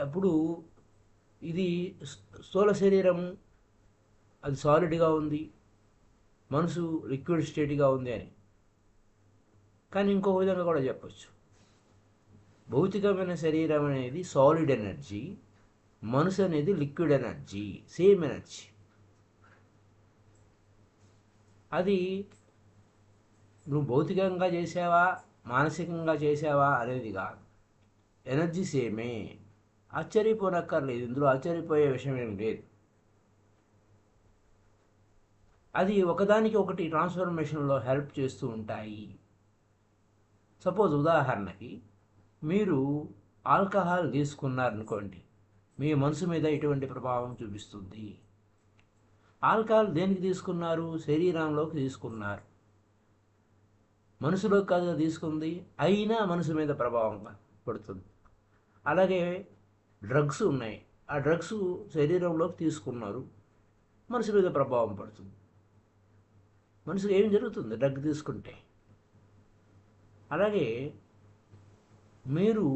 అప్పుడు ఇది స్థూల శరీరం అది సాలిడ్గా ఉంది, మనసు లిక్విడ్ స్టేట్గా ఉంది అని. కానీ ఇంకో విధంగా కూడా చెప్పచ్చు, భౌతికమైన శరీరం అనేది సాలిడ్ ఎనర్జీ, మనసు అనేది లిక్విడ్ ఎనర్జీ, సేమ్ ఎనర్జీ. అది నువ్వు భౌతికంగా చేసావా మానసికంగా చేసావా అనేది కాదు, ఎనర్జీ సేమే. ఆశ్చర్యపోనక్కర్లేదు, ఇందులో ఆశ్చర్యపోయే విషయం ఏం లేదు. అది ఒకదానికి ఒకటి ట్రాన్స్ఫర్మేషన్లో హెల్ప్ చేస్తూ ఉంటాయి. సపోజ్ ఉదాహరణకి మీరు ఆల్కహాల్ తీసుకున్నారనుకోండి, మీ మనసు మీద ఎటువంటి ప్రభావం చూపిస్తుంది? ఆల్కహాల్ దేనికి తీసుకున్నారు? శరీరంలోకి తీసుకున్నారు, మనసులోకి కాదుగా తీసుకుంది, అయినా మనసు మీద ప్రభావం పడుతుంది. అలాగే డ్రగ్స్ ఉన్నాయి, ఆ డ్రగ్స్ శరీరంలోకి తీసుకున్నారు, మనసు మీద ప్రభావం పడుతుంది. మనసుకు ఏం జరుగుతుంది డ్రగ్ తీసుకుంటే? అలాగే మీరు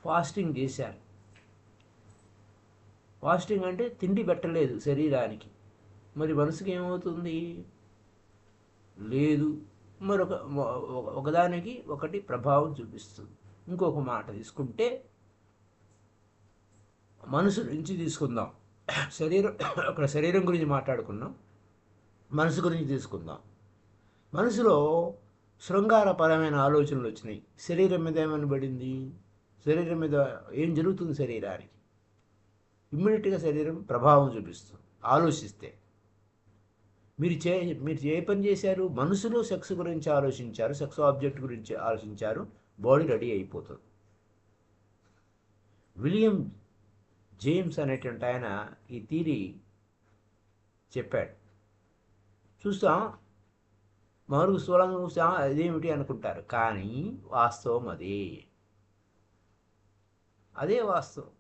ఫాస్టింగ్ చేశారు, ఫాస్టింగ్ అంటే తిండి పెట్టలేదు శరీరానికి, మరి మనసుకి ఏమవుతుంది? లేదు, మరొక ఒకదానికి ఒకటి ప్రభావం చూపిస్తుంది. ఇంకొక మాట తీసుకుంటే, మనసు నుంచి తీసుకుందాం, శరీరం అక్కడ శరీరం గురించి మాట్లాడుకున్నాం, మనసు గురించి తీసుకుందాం. మనసులో శృంగారపరమైన ఆలోచనలు వచ్చినాయి, శరీరం మీద ఏమని పడింది? శరీరం మీద ఏం జరుగుతుంది? శరీరానికి ఇమ్మీడియట్గా శరీరం ప్రభావం చూపిస్తుంది. ఆలోచిస్తే మీరు ఏ పని చేశారు? మనసులో సెక్స్ గురించి ఆలోచించారు, సెక్స్ ఆబ్జెక్ట్ గురించి ఆలోచించారు, బాడీ రెడీ అయిపోతుంది. విలియం జేమ్స్ అనేటువంటి ఆయన ఈ థీరీ చెప్పాడు. చూస్తాం, మామూలుగా స్థూలంగా చూస్తాం, అదేమిటి అనుకుంటారు, కానీ వాస్తవం అదే వాస్తవం,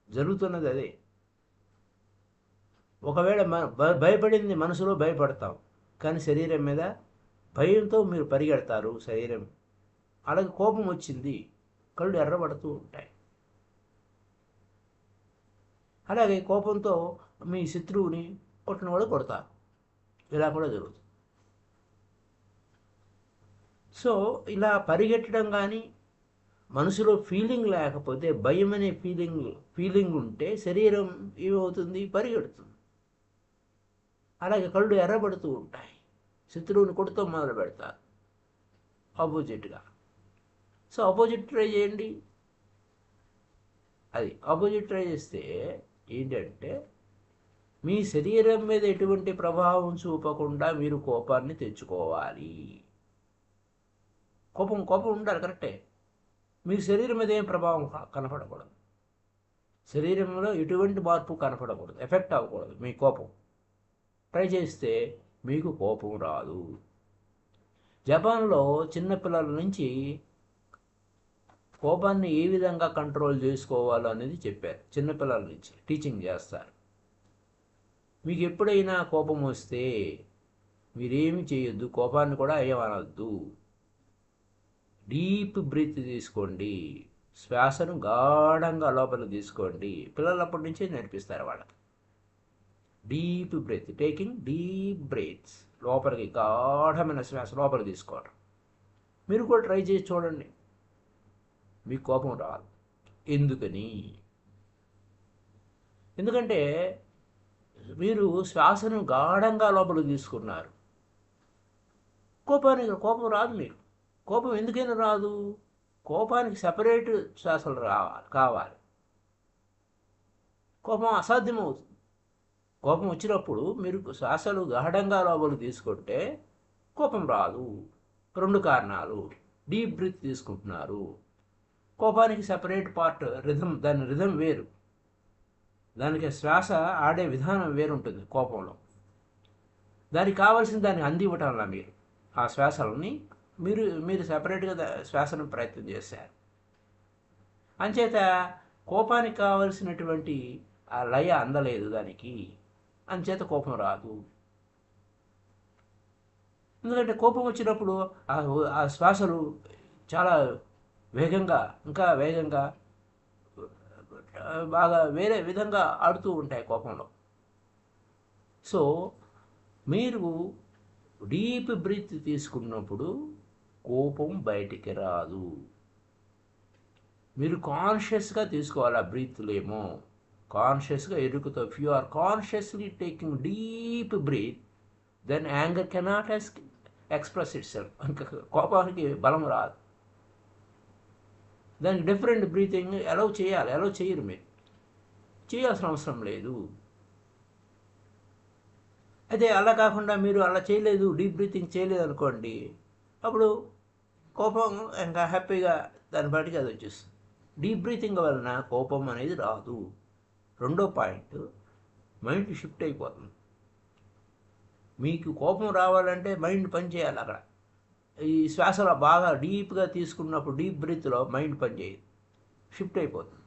జరుగుతున్నది అదే. ఒకవేళ భయపడింది మనసులో భయపడతాం, కానీ శరీరం మీద భయంతో మీరు పరిగెడతారు. శరీరం అలాగే కోపం వచ్చింది, కళ్ళు ఎర్రబడుతూ ఉంటాయి. అలాగే కోపంతో మీ శత్రువుని కొట్టిన వాళ్ళు కొడతారు, ఇలా కూడా జరుగుతుంది. సో ఇలా పరిగెట్టడం కానీ, మనసులో ఫీలింగ్ లేకపోతే, భయం అనే ఫీలింగ్ ఉంటే శరీరం ఏమవుతుంది? పరిగెడుతుంది. అలాగే కళ్ళు ఎర్రబడుతూ ఉంటాయి, శత్రువుని కొడుతూ మొదలు పెడతారు ఆపోజిట్గా. సో ఆపోజిట్ ట్రై చేయండి. అది ఆపోజిట్ ట్రై చేస్తే ఏంటంటే, మీ శరీరం మీద ఎటువంటి ప్రభావం చూపకుండా మీరు కోపాన్ని తెచ్చుకోవాలి. కోపం ఉండాలి, కరెక్టే. మీ శరీరం మీద ఏం ప్రభావం కనపడకూడదు, శరీరంలో ఎటువంటి మార్పు కనపడకూడదు, ఎఫెక్ట్ అవ్వకూడదు మీ కోపం. ట్రై చేస్తే మీకు కోపం రాదు. జపాన్లో చిన్నపిల్లల నుంచి కోపాన్ని ఏ విధంగా కంట్రోల్ చేసుకోవాలో అనేది చెప్పారు. చిన్నపిల్లల నుంచి టీచింగ్ చేస్తారు. మీకు ఎప్పుడైనా కోపం వస్తే మీరేమి చేయొద్దు, కోపాన్ని కూడా ఏమనొద్దు. డీప్ బ్రీత్ తీసుకోండి, శ్వాసను గాఢంగా లోపలికి తీసుకోండి. పిల్లలప్పటి నుంచే నేర్పిస్తారు వాళ్ళకి. Deep breath, taking deep breaths, లోపలికి గాఢమైన శ్వాస లోపలికి తీసుకోవడం. మీరు కూడా ట్రై చేసి చూడండి, మీకు కోపం రాదు. ఎందుకంటే మీరు శ్వాసను గాఢంగా లోపలికి తీసుకున్నారు. కోపం రాదు మీకు. కోపం ఎందుకైనా రాదు? కోపానికి సపరేట్ శ్వాసలు కావాలి. కోపం అసాధ్యమవుతుంది. కోపం వచ్చినప్పుడు మీరు శ్వాసలు గాఢంగా లోపలికి తీసుకుంటే కోపం రాదు. 2 కారణాలు: డీప్ బ్రీత్ తీసుకుంటున్నారు, కోపానికి సపరేట్ పార్ట్ దాని రిథం వేరు, దానికి శ్వాస ఆడే విధానం వేరుంటుంది కోపంలో. దానికి కావాల్సిన దానికి అందివ్వటంలా మీరు ఆ శ్వాసలని మీరు సపరేట్గా శ్వాసను ప్రయత్నం చేశారు. అంచేత కోపానికి కావలసినటువంటి ఆ లయ అందలేదు దానికి, అంచేత కోపం రాదు. ఎందుకంటే కోపం వచ్చినప్పుడు ఆ శ్వాసలు చాలా వేగంగా, ఇంకా వేగంగా బాగా వేరే విధంగా ఆడుతూ ఉంటాయి కోపంలో. సో మీరు డీప్ బ్రీత్ తీసుకున్నప్పుడు కోపం బయటికి రాదు. మీరు కాన్షియస్గా తీసుకోవాలి ఆ బ్రీత్లేమో, కాన్షియస్గా ఎరుకుతో. If you are consciously taking deep breath, then anger cannot express itself. ఇంకా కోపానికి బలం రాదు. దానికి డిఫరెంట్ బ్రీతింగ్ అలౌ చేయాలి. అలౌ చేయరు, మీరు చేయాల్సిన అవసరం లేదు. అయితే అలా కాకుండా మీరు అలా చేయలేదు, డీప్ బ్రీతింగ్ చేయలేదు అనుకోండి, అప్పుడు కోపం ఇంకా హ్యాపీగా దాని బయటికి అది వచ్చేస్తుంది. డీప్ బ్రీతింగ్ వలన కోపం అనేది రాదు. రెండో పాయింట్, మైండ్ షిఫ్ట్ అయిపోతుంది. మీకు కోపం రావాలంటే మైండ్ పనిచేయాలి. అక్కడ ఈ శ్వాసలో బాగా డీప్గా తీసుకున్నప్పుడు డీప్ బ్రీత్లో మైండ్ పనిచేయదు, షిఫ్ట్ అయిపోతుంది.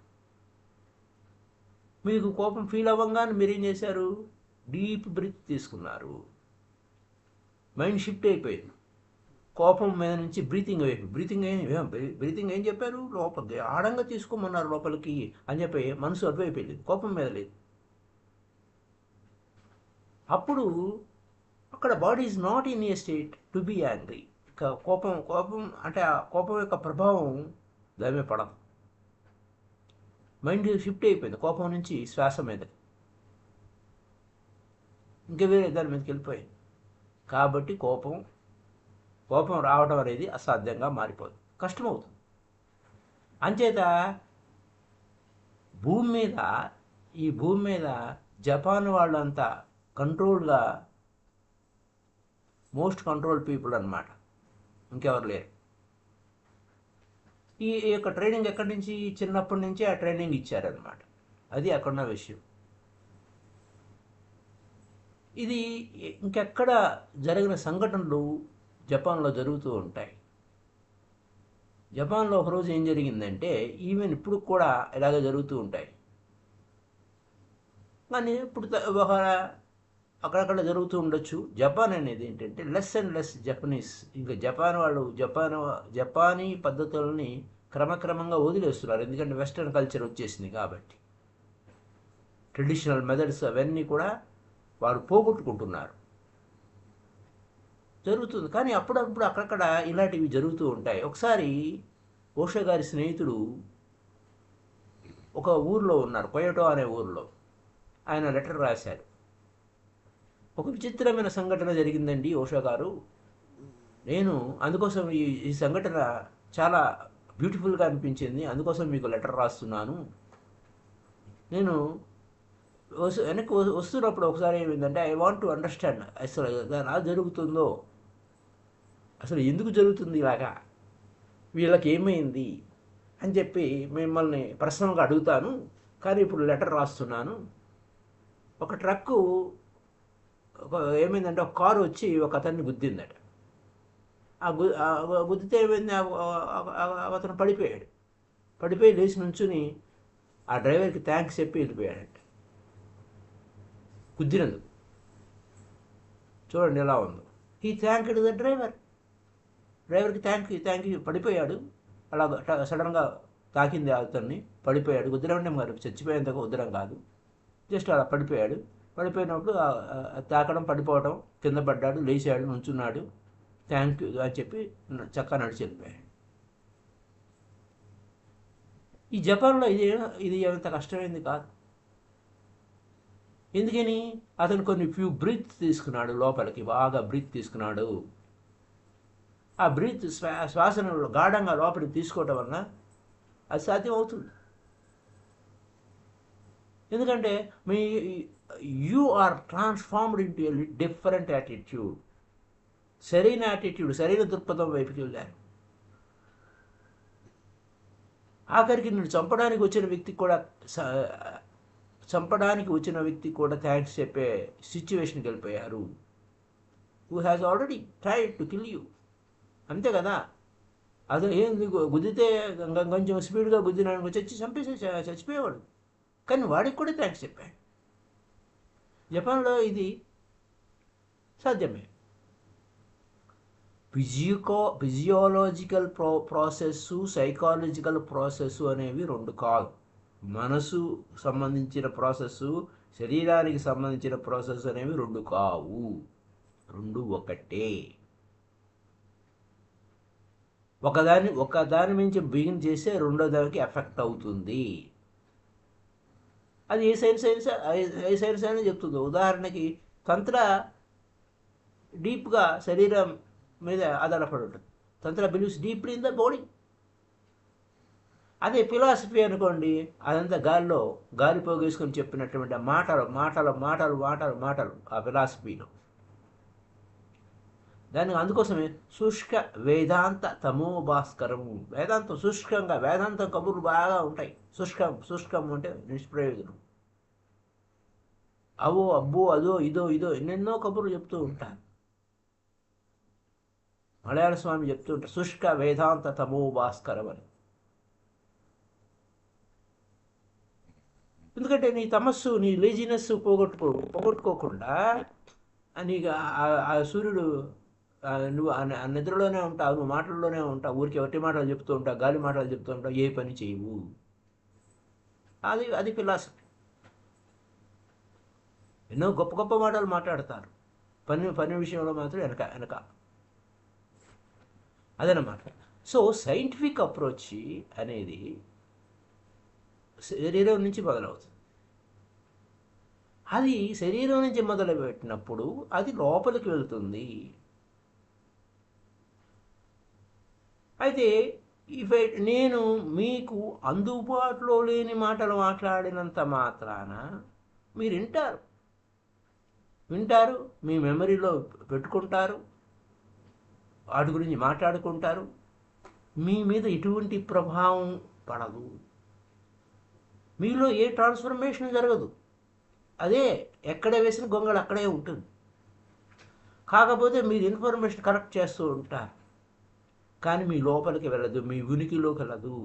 మీకు కోపం ఫీల్ అవ్వగానే మీరు ఏం చేశారు? డీప్ బ్రీత్ తీసుకున్నారు, మైండ్ షిఫ్ట్ అయిపోయింది. కోపం మీద నుంచి బ్రీతింగ్ వైపు. బ్రీతింగ్ ఏం చెప్పారు? లోపలికి ఆడంగా తీసుకోమన్నారు లోపలికి అని చెప్పి మనసు అటువైపు వెళ్ళింది, కోపం మీద లేదు. అప్పుడు అక్కడ body is not in a state to be angry. కోపం అంటే ఆ కోపం యొక్క ప్రభావం దాని మీద పడదు. మైండ్ షిఫ్ట్ అయిపోయింది కోపం నుంచి శ్వాస మీద, ఇంకా వేరే దాని మీదకి వెళ్ళిపోయింది. కాబట్టి కోపం రావడం అనేది అసాధ్యంగా మారిపోతుంది, కష్టమవుతుంది. అంచేత ఈ భూమి మీద జపాన్ వాళ్ళంతా కంట్రోల్గా, మోస్ట్ కంట్రోల్ పీపుల్ అన్నమాట, ఇంకెవరు లేరు. ఈ యొక్క ట్రైనింగ్ ఎక్కడి నుంచి? చిన్నప్పటి నుంచి ఆ ట్రైనింగ్ ఇచ్చారనమాట. అది అక్కడున్న విషయం. ఇది ఇంకెక్కడ జరిగిన సంఘటనలు జపాన్లో జరుగుతూ ఉంటాయి. జపాన్లో ఒకరోజు ఏం జరిగిందంటే, ఈవెన్ ఇప్పుడు కూడా ఇలాగే జరుగుతూ ఉంటాయి, కానీ ఇప్పుడు అక్కడక్కడ జరుగుతూ ఉండొచ్చు. జపాన్ అనేది ఏంటంటే లెస్ అండ్ లెస్ జపనీస్. ఇంకా జపాన్ వాళ్ళు జపానీ పద్ధతులని క్రమక్రమంగా వదిలేస్తున్నారు, ఎందుకంటే వెస్ట్రన్ కల్చర్ వచ్చేసింది కాబట్టి. ట్రెడిషనల్ మెథడ్స్ అవన్నీ కూడా వారు పోగొట్టుకుంటున్నారు, జరుగుతుంది. కానీ అప్పుడప్పుడు అక్కడక్కడ ఇలాంటివి జరుగుతూ ఉంటాయి. ఒకసారి ఓషో గారి స్నేహితుడు ఒక ఊర్లో ఉన్నారు, కొయోటో అనే ఊర్లో. ఆయన లెటర్ రాశారు. ఒక విచిత్రమైన సంఘటన జరిగిందండి ఓషో గారు, నేను అందుకోసం ఈ సంఘటన చాలా బ్యూటిఫుల్గా అనిపించింది, అందుకోసం మీకు లెటర్ రాస్తున్నాను. నేను వెనక్కి వస్తున్నప్పుడు ఒకసారి ఏమైందంటే, ఐ వాంట్ టు అండర్స్టాండ్ అసలు ఎలా జరుగుతుందో, అసలు ఎందుకు జరుగుతుంది ఇలాగా, వీళ్ళకి ఏమైంది అని చెప్పి మిమ్మల్ని పర్సనల్గా అడుగుతాను, కానీ ఇప్పుడు లెటర్ రాస్తున్నాను. ఒక ట్రక్కు ఏమైందంటే, ఒక కారు వచ్చి ఒక అతన్ని గుద్దిందట. గుద్దితే ఏమైంది, అతను పడిపోయి లేచి నుంచుని ఆ డ్రైవర్కి థ్యాంక్స్ చెప్పి వెళ్ళిపోయాడట, గుద్దినందుకు. చూడండి ఎలా ఉందో. హీ థ్యాంక్డ్ ద డ్రైవర్కి థ్యాంక్ యూ. పడిపోయాడు, అలా సడన్గా తాకింది అతన్ని, పడిపోయాడు. గుద్దడం మరి చచ్చిపోయేంతగా గుద్దడం కాదు, జస్ట్ అలా పడిపోయినప్పుడు తాకడం, పడిపోవడం, కింద పడ్డాడు, లేచాడు, నుంచున్నాడు, థ్యాంక్ యూ అని చెప్పి చక్కగా నడిచి వెళ్ళిపోయాడు. ఈ జపాన్లో ఇది అంత కష్టమైంది కాదు. ఎందుకని? అతను కొన్ని ఫ్యూ బ్రీత్ తీసుకున్నాడు, లోపలికి బాగా బ్రీత్ తీసుకున్నాడు. ఆ బ్రీత్ శ్వాసను గాఢంగా లోపలికి తీసుకోవటం వలన అది సాధ్యం అవుతుంది. ఎందుకంటే you are transformed into a different attitude. సరైన యాటిట్యూడ్, సరైన దృక్పథం వైపుకి వెళ్ళారు. ఆఖరికి నేను చంపడానికి వచ్చిన వ్యక్తి కూడా థ్యాంక్స్ చెప్పే సిచ్యువేషన్కి వెళ్ళిపోయారు. Who has already tried to kill you, అంతే కదా. అతను ఏంది గుద్దితే కొంచెం స్పీడ్గా గుద్దినానికి చచ్చిపోయేవాడు, కానీ వాడికి కూడా థ్యాంక్స్ చెప్పాడు. జపాన్లో ఇది సాధ్యమే. ఫిజియోలాజికల్ ప్రాసెస్సు, సైకాలజికల్ ప్రాసెస్సు అనేవి రెండు కాదు. మనసు సంబంధించిన ప్రాసెస్, శరీరానికి సంబంధించిన ప్రాసెస్ అనేవి రెండు కావు, రెండు ఒకటే. ఒకదాని మించి బిగిన్ చేస్తే రెండో దానికి ఎఫెక్ట్ అవుతుంది. అది ఏ సైన్స్ అయినా చెప్తుంది. ఉదాహరణకి తంత్ర డీప్గా శరీరం మీద ఆధారపడి ఉంటుంది. తంత్ర believes deeply in the body. అదే ఫిలాసఫీ అనుకోండి, అదంతా గాలి పోగేసుకొని చెప్పినటువంటి మాటలు మాటలు మాటలు మాటలు మాటలు ఆ ఫిలాసఫీలో. దానికి అందుకోసమే శుష్క వేదాంత తమో భాస్కరము. వేదాంతం శుష్కంగా, వేదాంతం కబుర్లు బాగా ఉంటాయి. శుష్కం అంటే నిష్ప్రయోజనం. అవో అబ్బో అదో ఇదో ఎన్నెన్నో కబుర్లు చెప్తూ ఉంటారు. మలయాళ స్వామి చెప్తూ ఉంటారు శుష్క వేదాంత తమో భాస్కరం అని. ఎందుకంటే నీ తమస్సు, నీ లేజినెస్ పోగొట్టుకోకుండా నీకు ఆ సూర్యుడు, నువ్వు ఆ నిద్రలోనే ఉంటావు, నువ్వు మాటల్లోనే ఉంటావు, ఊరికి ఒట్టి మాటలు చెప్తూ ఉంటావు, గాలి మాటలు చెప్తూ ఉంటావు, ఏ పని చేయవు. అది ఫిలాసఫీ. ఎన్నో గొప్ప గొప్ప మాటలు మాట్లాడతారు, పని విషయంలో మాత్రం వెనక అదనమాట. సో సైంటిఫిక్ అప్రోచ్ అనేది శరీరం నుంచి మొదలవుతుంది. అది శరీరం నుంచి మొదలుపెట్టినప్పుడు అది లోపలికి వెళ్తుంది. అయితే నేను మీకు అందుబాటులో లేని మాటలు మాట్లాడినంత మాత్రాన మీరు వింటారు, మీ మెమరీలో పెట్టుకుంటారు, వాటి గురించి మాట్లాడుకుంటారు. మీ మీద ఎటువంటి ప్రభావం పడదు, మీలో ఏ ట్రాన్స్ఫర్మేషన్ జరగదు. అదే ఎక్కడ వేసిన గొంగళి అక్కడే ఉంటుంది. కాకపోతే మీరు ఇన్ఫర్మేషన్ కలెక్ట్ చేస్తూ ఉంటారు, కానీ మీ లోపలికి వెళ్ళదు, మీ ఉనికిలోకి వెళ్ళదు.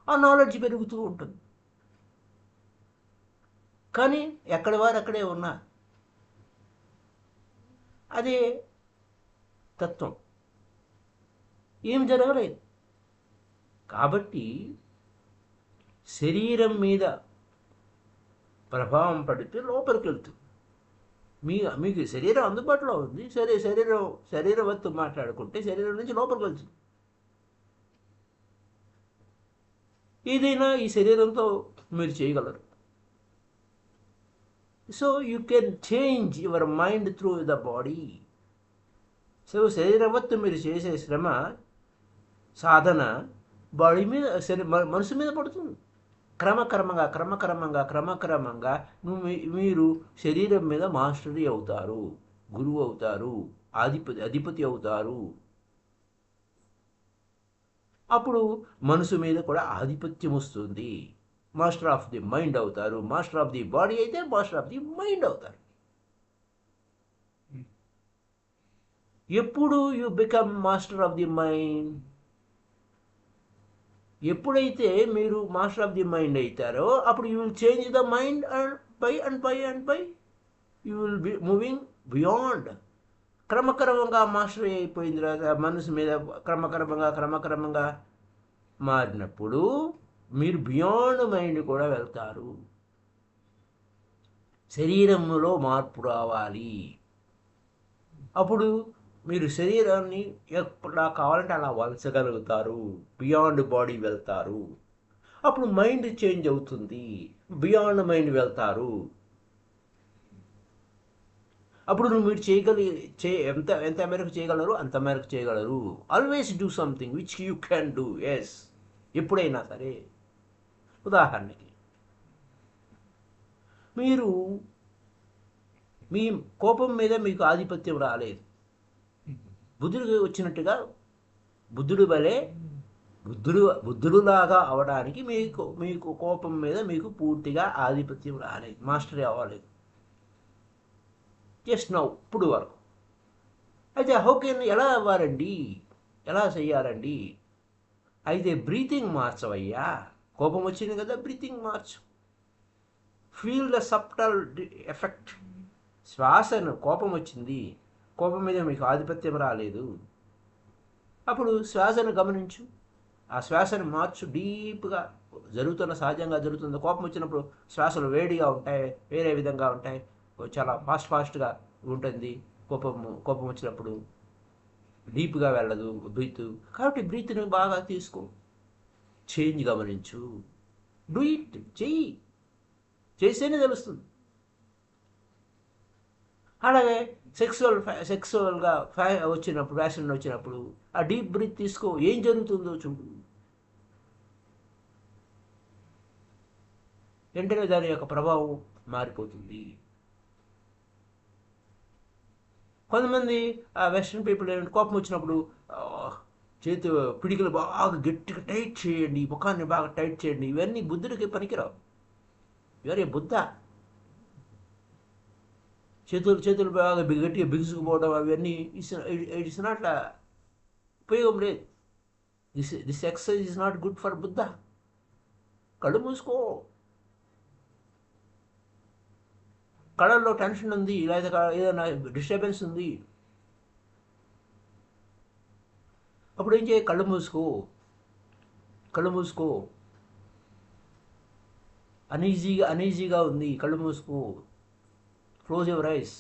ఆ నాలెడ్జ్ పెరుగుతూ ఉంటుంది, కానీ ఎక్కడి వారు అక్కడే ఉన్నారు. అదే తత్వం. ఏం జరగలేదు. కాబట్టి శరీరం మీద ప్రభావం పడితే లోపలికి వెళ్తుంది. మీకు శరీరం అందుబాటులో ఉంది, సరే శరీరవత్తు మాట్లాడుకుంటే శరీరం నుంచి లోపలికి వెళ్తుంది. ఏదైనా ఈ శరీరంతో మీరు చేయగలరు. So you can change your mind through the body. So శరీరవత్తు మీరు చేసే శ్రమ, సాధన బాడీ మీద, మనసు మీద పడుతుంది. క్రమక్రమంగా మీరు శరీరం మీద మాస్టరీ అవుతారు, గురువు అవుతారు, అధిపతి అవుతారు. అప్పుడు మనసు మీద కూడా ఆధిపత్యం వస్తుంది. మాస్టర్ ఆఫ్ ది మైండ్ అవుతారు. మాస్టర్ ఆఫ్ ది బాడీ అయితే మాస్టర్ ఆఫ్ ది మైండ్ అవుతారు. ఎప్పుడు you become master of the mind? ఎప్పుడైతే మీరు మాస్టర్ ఆఫ్ ది మైండ్ అవుతారో అప్పుడు you will change the mind and by you will be moving beyond. క్రమక్రమంగా master అయిపోయిన తర్వాత మనసు మీద క్రమక్రమంగా మారినప్పుడు మీరు బియాండ్ మైండ్ కూడా వెళ్తారు. శరీరంలో మార్పు రావాలి. అప్పుడు మీరు శరీరాన్ని ఎప్పుడా కావాలంటే అలా వలచగలుగుతారు, బియాండ్ బాడీ వెళ్తారు. అప్పుడు మైండ్ చేంజ్ అవుతుంది, బియాండ్ మైండ్ వెళ్తారు. అప్పుడు మీరు ఎంత మేరకు చేయగలరు అంత మేరకు చేయగలరు. Always do something which you can do. Yes, ఎప్పుడైనా సరే. ఉదాహరణకి మీరు మీ కోపం మీద మీకు ఆధిపత్యం రాలేదు, బుద్ధుడికి వచ్చినట్టుగా బుద్ధుడులాగా అవడానికి మీకు కోపం మీద మీకు పూర్తిగా ఆధిపత్యం రాలేదు, మాస్టరీ అవ్వలేదు. జస్ట్ నౌ, ఇప్పుడు వరకు. అయితే ఎలా అవ్వాలండి, ఎలా చెయ్యాలండి? అయితే బ్రీతింగ్ మార్చవయ్యా. కోపం వచ్చింది కదా, బ్రీతింగ్ మార్చు. Feel the subtle effect. శ్వాసను, కోపం వచ్చింది, కోపం మీద మీకు ఆధిపత్యం రాలేదు, అప్పుడు శ్వాసను గమనించు, ఆ శ్వాసను మార్చు, డీప్గా సహజంగా జరుగుతుంది. కోపం వచ్చినప్పుడు శ్వాసలు వేడిగా ఉంటాయి, వేరే విధంగా ఉంటాయి, చాలా ఫాస్ట్గా ఉంటుంది. కోపం వచ్చినప్పుడు డీప్గా వెళ్ళదు బ్రీత్. కాబట్టి బ్రీత్ని బాగా తీసుకో, చేంజ్ గమనించు, డూ ఇట్, చెయ్యి, చేస్తేనే తెలుస్తుంది. అలాగే సెక్సువల్గా ఫ్యాషన్ వచ్చినప్పుడు ఆ డీప్ బ్రీత్ తీసుకో, ఏం జరుగుతుందో చూడు. వెంటనే దాని యొక్క ప్రభావం మారిపోతుంది. కొంతమంది వెస్ట్రన్ పీపుల్ ఏంటంటే కోపం వచ్చినప్పుడు చేతి పిడికలు బాగా గట్టిగా టైట్ చేయండి, ముఖాన్ని బాగా టైట్ చేయండి, ఇవన్నీ బుద్ధుడికి పనికిరావు. ఎవరే బుద్ధ? చేతులు బాగా గట్టిగా బిగుసుకుపోవడం అవన్నీ ఇట్స్ నాట్ ఉపయోగం లేదు. This exercise is not good for Buddha. కళ్ళు మూసుకో. కళ్ళల్లో టెన్షన్ ఉంది, లేదా ఏదైనా డిస్టర్బెన్స్ ఉంది, అప్పుడు ఏం చేయ? కళ్ళు మూసుకో. అనీజీగా ఉంది, కళ్ళు మూసుకో. Close your eyes.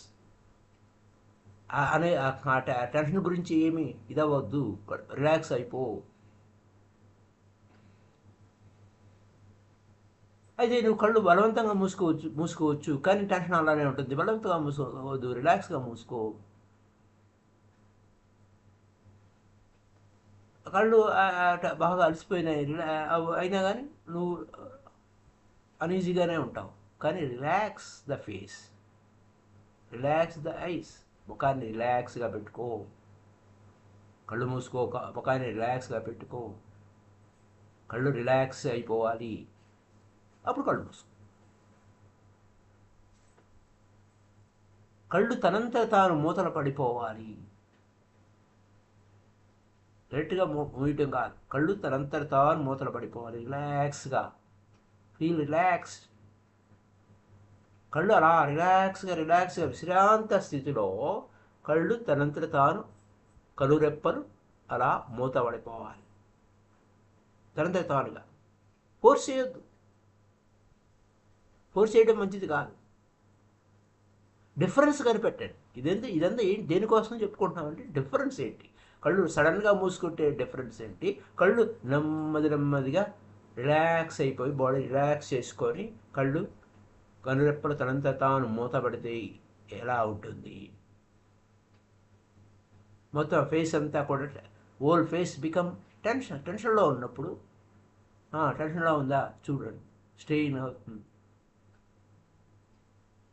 అనే టెన్షన్ గురించి ఏమి ఇదవద్దు, రిలాక్స్ అయిపో. అయితే నువ్వు కళ్ళు బలవంతంగా మూసుకోవచ్చు, కానీ టెన్షన్ అలానే ఉంటుంది. బలవంతంగా మూసుకోవద్దు, రిలాక్స్గా మూసుకో. కళ్ళు బాగా అలసిపోయినాయి అయినా కానీ నువ్వు అనీజీగానే ఉంటావు. కానీ relax the face, relax the ice. ముఖాన్ని రిలాక్స్గా పెట్టుకో. కళ్ళు మూసుకో, ముఖాన్ని రిలాక్స్గా పెట్టుకో. కళ్ళు రిలాక్స్ అయిపోవాలి, అప్పుడు కళ్ళు మూసుకో. కళ్ళు తనంత తాను మూతలు పడిపోవాలి, డైరెక్ట్గా మూయటం కాదు. కళ్ళు తనంతట తాను మూతలు పడిపోవాలి, రిలాక్స్గా. Feel relax. కళ్ళు అలా రిలాక్స్గా విశ్రాంత స్థితిలో కళ్ళు తనంతట తాను కనురెప్పలు అలా మూతపడిపోవాలి, తనంతట తానుగా. ఫోర్స్ చేయొద్దు, ఫోర్స్ చేయడం మంచిది కాదు. డిఫరెన్స్ కనిపెట్టండి. ఇదంతా ఏంటి, దేనికోసం చెప్పుకుంటున్నామంటే డిఫరెన్స్ ఏంటి, కళ్ళు సడన్గా మూసుకుంటే డిఫరెన్స్ ఏంటి, కళ్ళు నెమ్మదిగా రిలాక్స్ అయిపోయి బాడీ రిలాక్స్ చేసుకొని కనురెప్పలు తనంత తాను మూతపడితే ఎలా ఉంటుంది. మొత్తం ఫేస్ అంతా కూడా ఓల్ ఫేస్ బికమ్ టెన్షన్లో ఉన్నప్పుడు, టెన్షన్లో ఉందా చూడండి, స్ట్రెయిన్ అవుతుంది.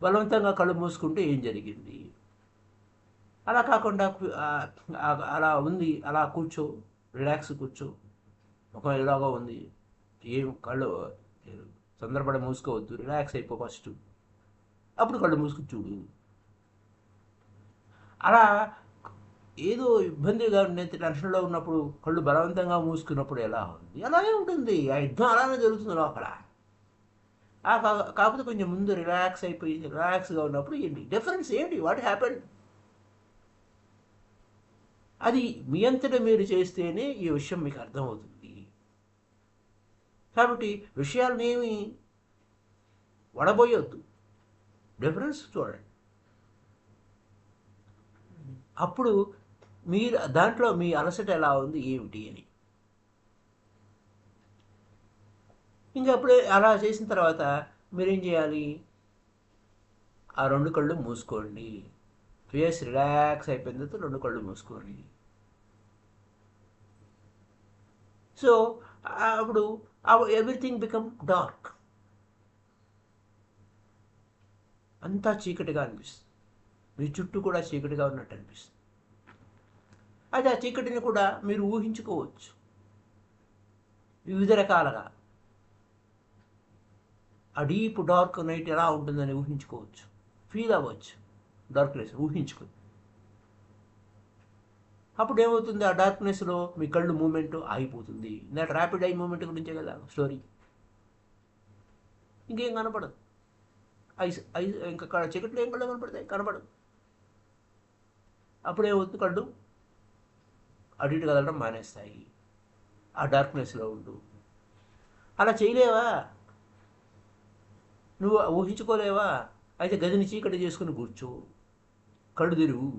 బలవంతంగా కళ్ళు మూసుకుంటే ఏం జరిగింది? అలా కాకుండా అలా ఉంది, అలా కూర్చో, రిలాక్స్ కూర్చో. ముఖం ఎలాగో ఉంది, ఏం కళ్ళు తొందరపడి మూసుకోవద్దు, రిలాక్స్ అయిపో ఫస్ట్, అప్పుడు కళ్ళు మూసుకుని చూడు. అలా ఏదో ఇబ్బందిగా ఉండేది, టెన్షన్లో ఉన్నప్పుడు కళ్ళు బలవంతంగా మూసుకున్నప్పుడు ఎలా ఉంది, అలాగే ఉంటుంది. ఆ యుద్ధం అలానే జరుగుతుంది లోపల. కాకపోతే కొంచెం ముందు రిలాక్స్ అయిపోయి రిలాక్స్గా ఉన్నప్పుడు ఏంటి డిఫరెన్స్, ఏంటి వాట్ హ్యాపెన్, అది మీ అంతటా మీరు చేస్తేనే ఈ విషయం మీకు అర్థమవుతుంది. కాబట్టి విషయాలను ఏమి వడబోయొద్దు, డిఫరెన్స్ చూడండి. అప్పుడు మీరు దాంట్లో మీ అలసట ఎలా ఉంది ఏమిటి అని. ఇంకా అప్పుడే అలా చేసిన తర్వాత మీరేం చేయాలి? ఆ రెండు కళ్ళు మూసుకోండి. ఫేస్ రిలాక్స్ అయిపోయిన తర్వాత రెండు కళ్ళు మూసుకోండి. సో అప్పుడు ఎవ్రీథింగ్ బికమ్ డార్క్. అంతా చీకటిగా అనిపిస్తుంది, మీ చుట్టూ కూడా చీకటిగా ఉన్నట్టు అనిపిస్తుంది. అయితే ఆ చీకటిని కూడా మీరు ఊహించుకోవచ్చు వివిధ రకాలుగా. ఆ డీప్ డార్క్ నైట్ ఎలా ఉంటుందని ఊహించుకోవచ్చు, ఫీల్ అవ్వచ్చు, డార్క్నెస్ ఊహించుకుని. అప్పుడు ఏమవుతుంది, ఆ డార్క్నెస్లో మీ కళ్ళు మూమెంట్ ఆగిపోతుంది. ఇందాక ర్యాపిడ్ ఐ మూమెంట్ గురించే కదా స్టోరీ. ఇంకేం కనపడదు, ఇంకా చీకట్లో ఏం కళ్ళు కనపడతాయి, కనపడదు. అప్పుడు ఏమవుతుంది, కళ్ళు అటు ఇటు కదలడం మానేస్తాయి, ఆ డార్క్నెస్లో ఉండు. అలా చేయలేవా? నువ్వు ఊహించుకోలేవా? అయితే గదిని చీకటి చేసుకుని కూర్చో, కళ్ళు తెరువు,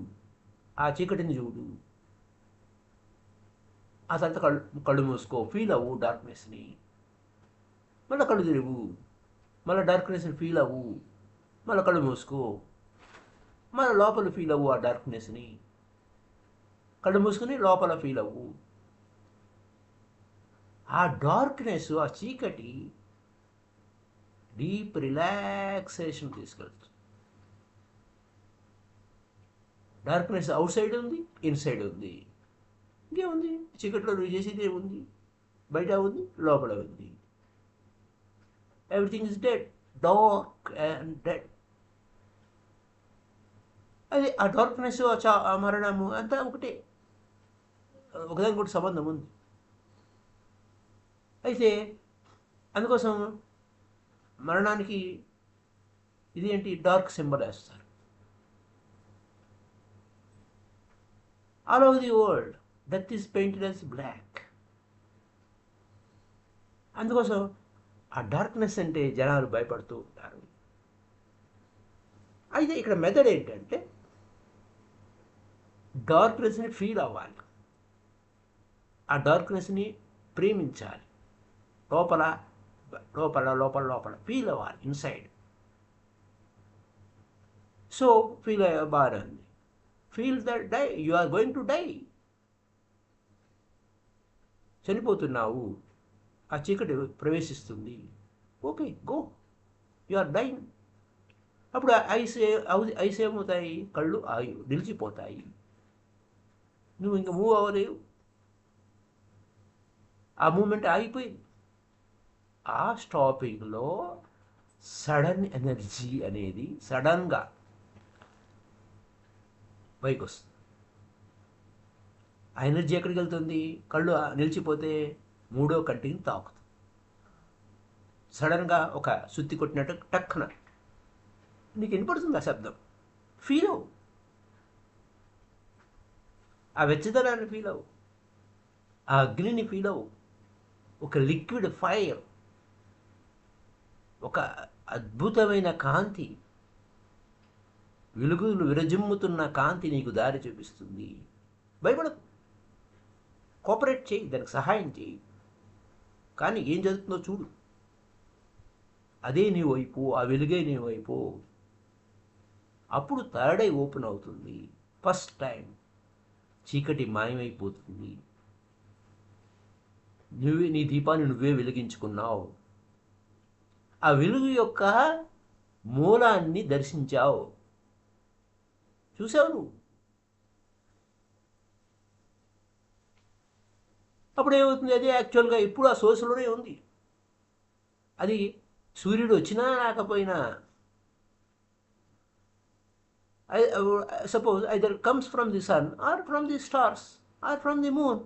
ఆ చీకటిని చూడు, ఆ తర్వాత కళ్ళు మూసుకో, ఫీల్ అవ్వు డార్క్నెస్ని, మళ్ళీ కళ్ళు తెరువు, మళ్ళీ డార్క్నెస్ని ఫీల్ అవ్వు, మళ్ళీ కళ్ళు మూసుకో, మళ్ళీ లోపల ఫీల్ అవ్వు ఆ డార్క్నెస్ని, కళ్ళు మూసుకుని లోపల ఫీల్ అవ్వు. ఆ డార్క్నెస్, ఆ చీకటి డీప్ రిలాక్సేషన్ తీసుకెళ్తుంది. డార్క్నెస్ అవుట్ సైడ్ ఉంది, ఇన్సైడ్ ఉంది. ఇంకేముంది? చీకట్లో నువ్వు చేసేది ఏముంది? బయట ఉంది, లోపల ఉంది. Everything is dead, dark and dead. అది ఆ డార్క్నెస్, ఆ మరణము అంతా ఒకటే, ఒకదానికి కూడా సంబంధం ఉంది. అయితే అందుకోసం మరణానికి ఇది ఏంటి, డార్క్ సింబల్ వేస్తారు. All over the world death is painted as black. అందుకోసం ఆ డార్క్నెస్ అంటే జనాలు భయపడుతూ ఉంటారు. అయితే ఇక్కడ మెథడ్ ఏంటంటే డార్క్నెస్ని ఫీల్ అవ్వాలి, ఆ డార్క్నెస్ని ప్రేమించాలి, లోపల లోపల లోపల లోపల ఫీల్ అవ్వాలి, ఇన్సైడ్. సో ఫీల్ అయ్యే బాగానే ఉంది. Feel that die, you are going to die. చనిపోతున్నావు, ఆ చీకటి ప్రవేశిస్తుంది. Okay, go, you are dying. అప్పుడు ఐస్ ఏమవుతాయి? కళ్ళు నిలిచిపోతాయి. నువ్వు ఇంకా మూవ్ అవ్వలేవు, ఆ మూమెంట్ ఆగిపోయింది. ఆ స్టాపింగ్లో సడన్ ఎనర్జీ అనేది సడన్గా పైకి వస్తుంది. ఆ ఎనర్జీ ఎక్కడికి వెళ్తుంది? కళ్ళు నిలిచిపోతే మూడో కంటిని తాకుతుంది. సడన్గా ఒక సుత్తి కొట్టినట్టు టక్కున నీకు వినపడుతుంది ఆ శబ్దం. ఫీల్ అవు, ఆ వెచ్చదనాన్ని ఫీల్ అవు, ఆ అగ్నిని ఫీల్ అవు. ఒక లిక్విడ్ ఫైర్, ఒక అద్భుతమైన కాంతి, వెలుగులు విరజిమ్ముతున్న కాంతి నీకు దారి చూపిస్తుంది. భయపడకు, కోఆపరేట్ చేయి, దానికి సహాయం చేయి. కానీ ఏం జరుగుతుందో చూడు. అదే నీ వైపు, ఆ వెలుగే నీ వైపు. అప్పుడు థర్డ్ ఐ ఓపెన్ అవుతుంది. ఫస్ట్ టైం చీకటి మాయమైపోతుంది. నీ దీపాన్ని నువ్వే వెలిగించుకున్నావు. ఆ వెలుగు యొక్క మూలాన్ని దర్శించావు, చూసావు నువ్వు. అప్పుడు ఏమవుతుంది? అది యాక్చువల్గా ఇప్పుడు ఆ సోర్స్లోనే ఉంది. అది సూర్యుడు వచ్చినా రాకపోయినా, suppose either comes from the sun or from the stars or from the moon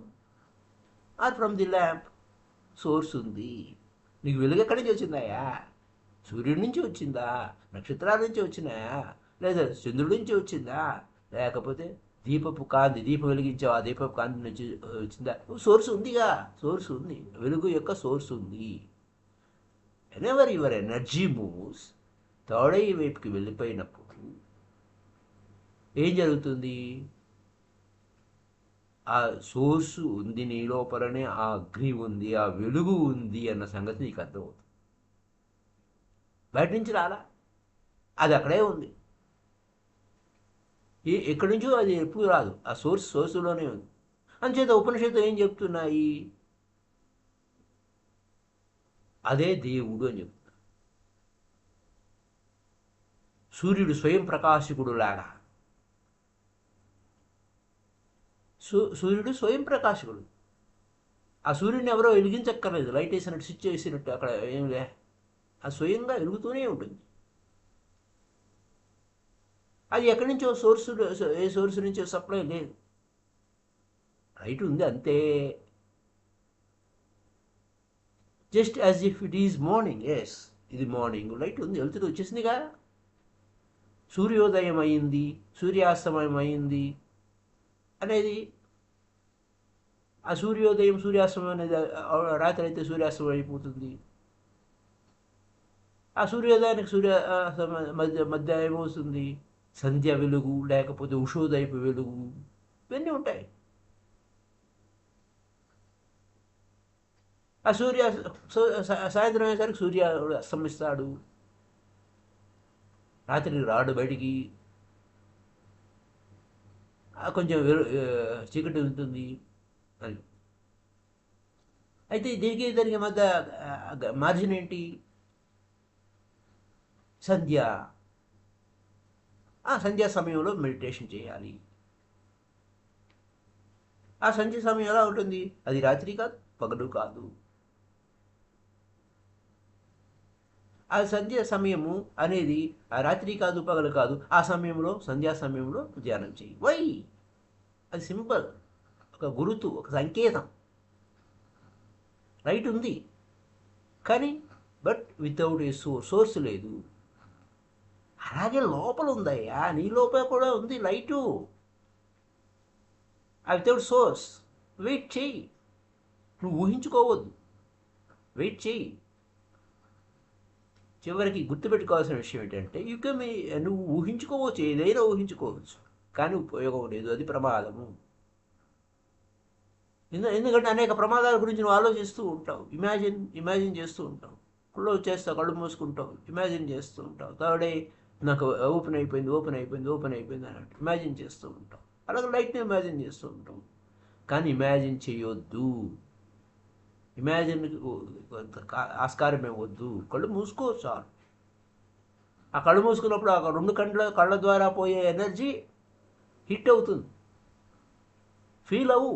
or from the lamp, source ఉంది. నీకు వెలుగు ఎక్కడి నుంచి వచ్చిందాయా? సూర్యుడి నుంచి వచ్చిందా? నక్షత్రాల నుంచి వచ్చినాయా? లేదా చంద్రుడి నుంచి వచ్చిందా? లేకపోతే దీపపు కాంతి, దీపం వెలిగించావు, ఆ దీపపు కాంతి నుంచి వచ్చిందా? సోర్స్ ఉందిగా, సోర్స్ ఉంది, వెలుగు యొక్క సోర్స్ ఉంది. Whenever your energy moves, third I వైపుకి వెళ్ళిపోయినప్పుడు ఏం జరుగుతుంది? ఆ సోర్సు ఉంది నీ లోపలనే, ఆ అగ్ని ఉంది, ఆ వెలుగు ఉంది అన్న సంగతి నీకు అర్థమవుతుంది. బయట నుంచి రాలా, అది అక్కడే ఉంది. ఎక్కడి నుంచో అది ఎప్పుడు రాదు, ఆ సోర్సులోనే ఉంది. అంచేత ఉపనిషత్తులు ఏం చెప్తున్నాయి? అదే దేవుడు అని చెప్తున్నా. సూర్యుడు స్వయం ప్రకాశకుడు లాగా, సూర్యుడు స్వయం ప్రకాశకుడు. ఆ సూర్యుడిని ఎవరో వెలిగించక్కర్లేదు, లైట్ వేసినట్టు, స్విచ్ వేసినట్టు అక్కడ ఏం లే, అది స్వయంగా వెలుగుతూనే ఉంటుంది. అది ఎక్కడి నుంచో ఏ సోర్సు నుంచో సప్లై లేదు, లైట్ ఉంది అంతే. Just as if it is morning. Yes, ఇది మార్నింగ్, లైట్ ఉంది, వెళ్తుంది, వచ్చేసిందిగా. సూర్యోదయం అయింది, సూర్యాస్తమయం అయింది అనేది, ఆ సూర్యోదయం సూర్యాస్తమయం అనేది రాత్రి అయితే సూర్యాస్తమయం అయిపోతుంది. ఆ సూర్యోదయానికి మధ్య ఏమవుతుంది? సంధ్య వెలుగు, లేకపోతే ఉషోదయపు వెలుగు, ఇవన్నీ ఉంటాయి. ఆ సాయంత్రం అయ్యేసరికి సూర్యుడు అస్తమిస్తాడు, రాత్రికి రాడు బయటికి, కొంచెం చీకటి ఉంటుంది అని. అయితే దానికి మధ్య మార్జిన్ ఏంటి? సంధ్య. ఆ సంధ్యా సమయంలో మెడిటేషన్ చేయాలి. ఆ సంధ్య సమయం ఎలా ఉంటుంది? అది రాత్రి కాదు, పగలు కాదు. ఆ సంధ్య సమయము అనేది ఆ రాత్రి కాదు, పగలు కాదు. ఆ సమయంలో, సంధ్యా సమయంలో ధ్యానం చేయి. వై? అది సింపుల్, ఒక గురుతు, ఒక సంకేతం. రైట్ ఉంది కానీ బట్ వితౌట్ ఏ సోర్స్ లేదు. అలాగే లోపల ఉందయ్యా, నీ లోపల కూడా ఉంది లైటు, వితౌట్ సోర్స్. వెయిట్ చేయి, నువ్వు ఊహించుకోవద్దు, వెయిట్ చేయి. చివరికి గుర్తుపెట్టుకోవాల్సిన విషయం ఏంటంటే నువ్వు ఊహించుకోవచ్చు, ఏదైనా ఊహించుకోవచ్చు, కానీ ఉపయోగం లేదు, అది ప్రమాదము. ఎందుకంటే అనేక ప్రమాదాల గురించి నువ్వు ఆలోచిస్తూ ఉంటావు, ఇమాజిన్ చేస్తూ ఉంటావు, కళ్ళు మూసుకుంటావు, ఇమాజిన్ చేస్తూ ఉంటావు. థర్డే నాకు ఓపెన్ అయిపోయింది అన్నట్టు ఇమాజిన్ చేస్తూ ఉంటావు. అలాగే లైట్ని ఇమాజిన్ చేస్తూ ఉంటావు, కానీ ఇమాజిన్ చేయొద్దు. ఇమాజిన్ ఆస్కారం ఇవ్వద్దు. కళ్ళు మూసుకో చాలు. ఆ కళ్ళు మూసుకున్నప్పుడు ఆ రెండు కళ్ళ ద్వారా పోయే ఎనర్జీ హిట్ అవుతుంది. ఫీల్ అవ్వు,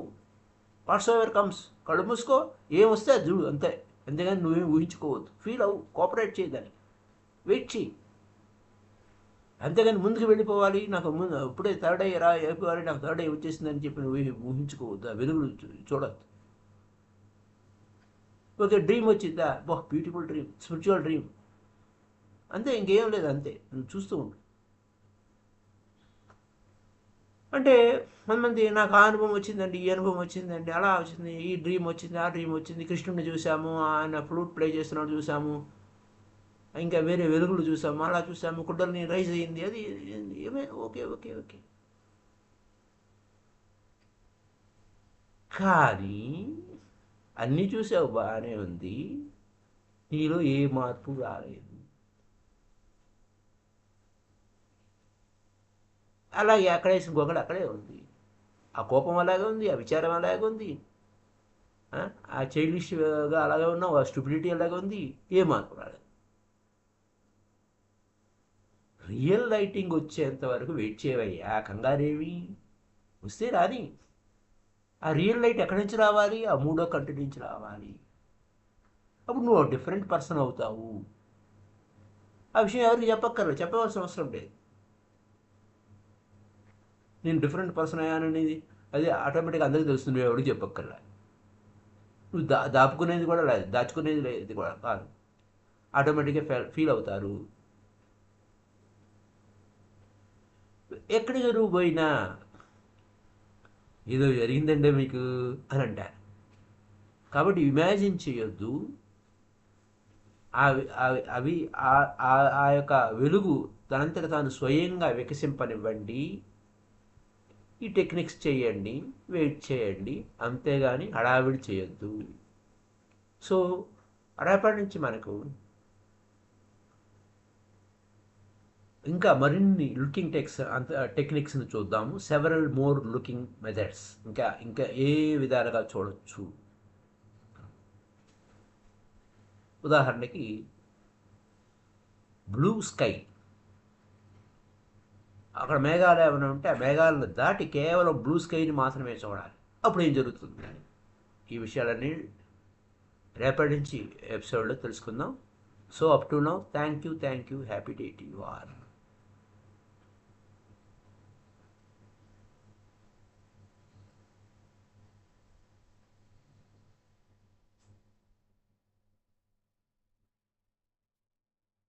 వాట్స్ ఎవర్ కమ్స్. కళ్ళు మూసుకో, ఏం వస్తే అది చూడు, అంతే. అంతేగాని నువ్వేం ఊహించుకోవద్దు. ఫీల్ అవ్వు, కోఆపరేట్ చేయదాన్ని, వెయిట్ చేయి. అంతేగాని ముందుకు వెళ్ళిపోవాలి, నాకు ముందు ఇప్పుడే థర్డ్ అయ్యి అయిపోవాలి, నాకు థర్డ్ అయ్యి వచ్చేసిందని చెప్పి నువ్వు ఊహించుకోవద్దు. ఆ వెలుగులు చూడద్దు. ఓకే, డ్రీమ్ వచ్చిందా, బ్యూటిఫుల్ డ్రీమ్, స్పిరిచువల్ డ్రీమ్, అంతే, ఇంకేం లేదు, అంతే. నువ్వు చూస్తూ ఉండు. అంటే కొంతమంది నాకు ఆ అనుభవం వచ్చిందండి, ఈ అనుభవం వచ్చిందండి, అలా వచ్చింది, ఈ డ్రీమ్ వచ్చింది, ఆ డ్రీమ్ వచ్చింది, కృష్ణుడిని చూసాము, ఆయన ఫ్లూట్ ప్లే చేస్తున్నాడు చూసాము, ఇంకా వేరే వెలుగులు చూసాము, అలా చూసాము, కుండలిని రైజ్ అయ్యింది, అది ఏమే. ఓకే ఓకే ఓకే, కానీ అన్నీ చూసావు, బాగానే ఉంది, నీలో ఏ మార్పు రాలేదు. అలాగే అక్కడే ఇంకొకటి అక్కడే ఉంది, ఆ కోపం అలాగే ఉంది, ఆ విచారం అలాగే ఉంది, ఆ చైల్డిష్గా అలాగే ఉన్నావు, ఆ స్టూపిడిటీ అలాగే ఉంది, ఏ మార్పు రాలేదు. రియల్ లైటింగ్ వచ్చేంత వరకు వెయిట్ చేయవయ్యా, కంగారేవి, వస్తే రాని. ఆ రియల్ లైట్ ఎక్కడి నుంచి రావాలి? ఆ మూడో కంటి నుంచి రావాలి. అప్పుడు నువ్వు డిఫరెంట్ పర్సన్ అవుతావు. ఆ విషయం ఎవరికి చెప్పవలసిన అవసరం లేదు. నేను డిఫరెంట్ పర్సన్ అయ్యాననేది అది ఆటోమేటిక్గా అందరికీ తెలుస్తుంది, నువ్వు ఎవరికి చెప్పక్కర్లే. నువ్వు దాపుకునేది కూడా లేదు, దాచుకునేది లేదు కూడా కాదు, ఆటోమేటిక్గా ఫీల్ అవుతారు. ఎక్కడికి నువ్వు పోయినా ఏదో జరిగిందంటే మీకు అని అంటారు. కాబట్టి ఇమాజిన్ చేయొద్దు. అవి ఆ యొక్క వెలుగు తనంతట తాను స్వయంగా వికసింపనివ్వండి. ఈ టెక్నిక్స్ చేయండి, వెయిట్ చేయండి, అంతేగాని హడావిడి చేయొద్దు. సో రేపటి నుంచి మనకు ఇంకా మరిన్ని లుకింగ్ టెక్నిక్స్ని చూద్దాము. సెవరల్ మోర్ లుకింగ్ మెథడ్స్, ఇంకా ఏ విధాలుగా చూడొచ్చు. ఉదాహరణకి బ్లూ స్కై, అక్కడ మేఘాలు ఏమైనా ఉంటే ఆ మేఘాలను దాటి కేవలం బ్లూ స్కైని మాత్రమే చూడాలి. అప్పుడు ఏం జరుగుతుంది? ఈ విషయాలన్నీ రేపటి నుంచి ఎపిసోడ్లో తెలుసుకుందాం. So up to now, thank you, happy day to you all.